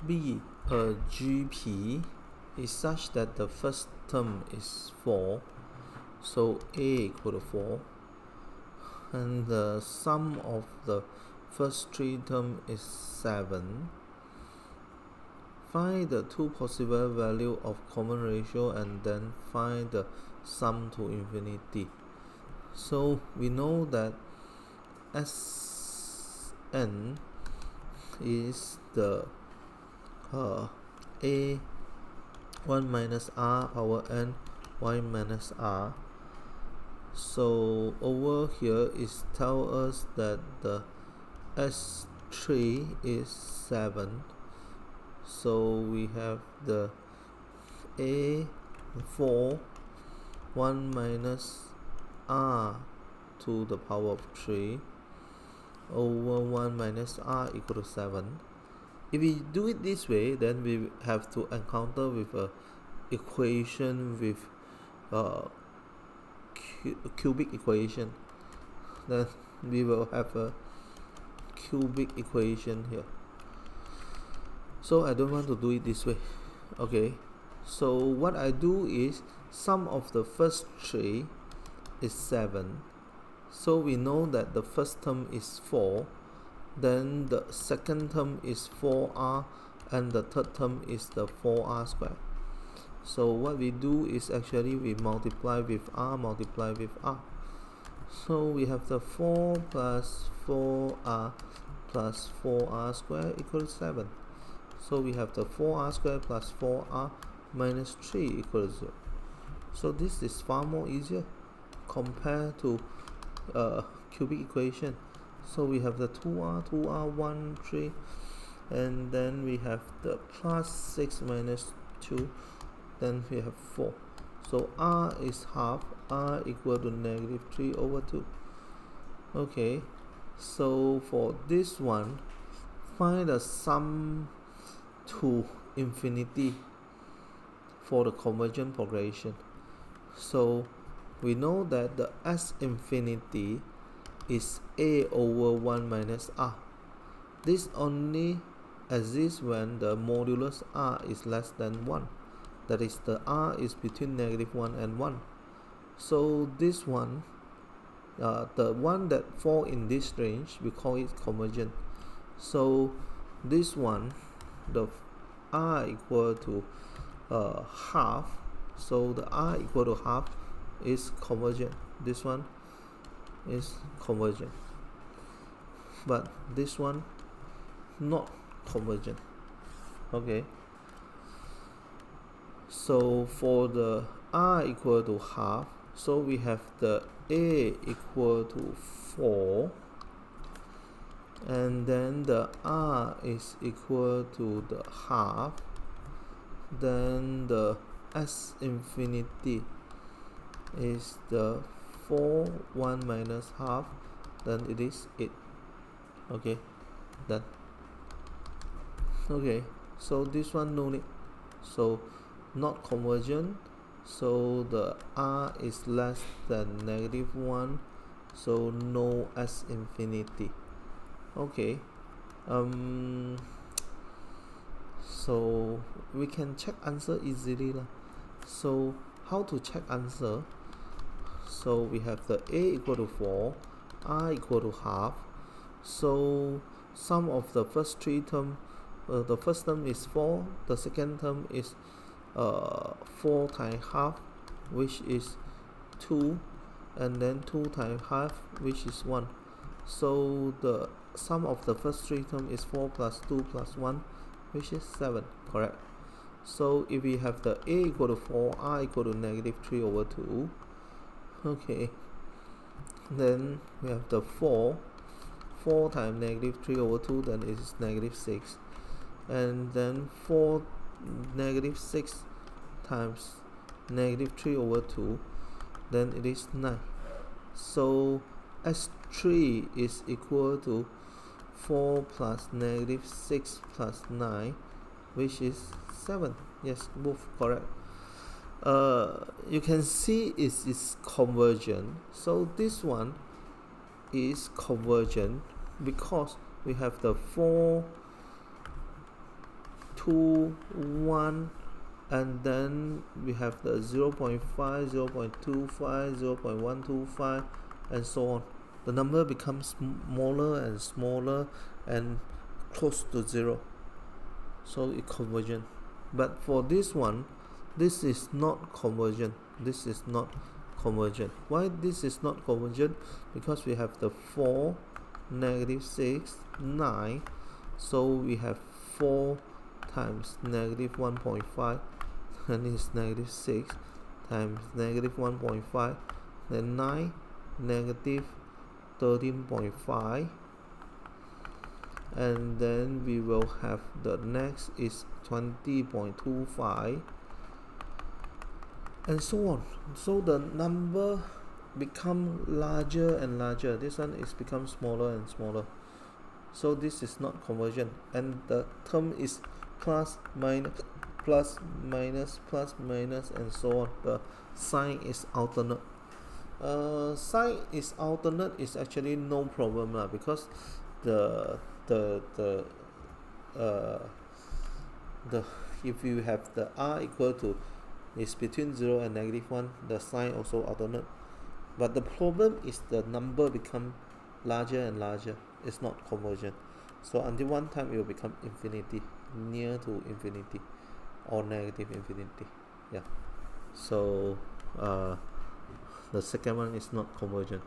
B. A GP is such that the first term is 4, so A equal to 4, and the sum of the first three terms is 7. Find the two possible value of common ratio and then find the sum to infinity. So we know that Sn is the a 1 minus r power n y minus r. So over here is tell us that the S3 is 7. So we have the A4 1 minus r to the power of 3 over 1 minus r equal to 7. If we do it this way, then we have to encounter with a equation with cubic equation. Then we will have a cubic equation here. So I don't want to do it this way. Okay, so what I do is sum of the first three is 7. So we know that the first term is 4, then the second term is 4r, and the third term is the 4r squared. So what we do is actually we multiply with r, multiply with r. So we have the 4 plus 4r plus 4r squared equals 7. So we have the 4r squared plus 4r minus 3 equals 0. So this is far more easier compared to cubic equation. So we have the 2r, 1, 3, and then we have the plus 6 minus 2, then we have 4. So r is half, r equal to negative 3 over 2. Okay, so for this one, find the sum to infinity for the convergent progression. So we know that the S infinity is a over 1 minus r. This only exists when the modulus r is less than 1. That is, the r is between negative 1 and 1. So this one, the one that fall in this range, we call it convergent. So this one, the r equal to half. So the r equal to half is convergent. This one is convergent, but this one not convergent. Okay, so for the r equal to half, so we have the a equal to 4, and then the r is equal to the half, then the S infinity is the 4 1 minus half, then it is 8. Okay, done. Okay, so this one no need, so not convergent, so the r is less than negative 1, so no S infinity. Okay, so we can check answer easily lah. So how to check answer? So we have the a equal to 4, r equal to half. So sum of the first three term, the first term is 4, the second term is 4 times half, which is 2, and then 2 times half, which is 1. So the sum of the first three term is 4 plus 2 plus 1, which is 7, correct? So if we have the a equal to 4, r equal to negative 3 over 2, okay, then we have the 4 times negative 3 over 2, then it is negative 6, and then 4 negative 6 times negative 3 over 2, then it is 9. So S3 is equal to 4 plus negative 6 plus 9, which is 7. Yes, both correct. You can see it is convergent. So this one is convergent because we have the 4 2 1, and then we have the 0.5 0.25 0.125 and so on. The number becomes smaller and smaller and close to 0, so it convergent. But for this one, this is not convergent. This is not convergent. Why this is not convergent? Because we have the 4, -6, 9, so we have 4 times -1.5, and it's -6 times -1.5, then 9, -13.5, and then we will have the next is 20.25, and so on. So the number become larger and larger. This one is become smaller and smaller. So this is not convergent, and the term is plus minus plus minus plus minus and so on. The sign is alternate. Sign is alternate is actually no problem lah, because the if you have the r equal to is between 0 and -1, the sign also alternate. But the problem is the number become larger and larger. It's not convergent. So until one time it will become infinity, near to infinity, or negative infinity. Yeah. So the second one is not convergent.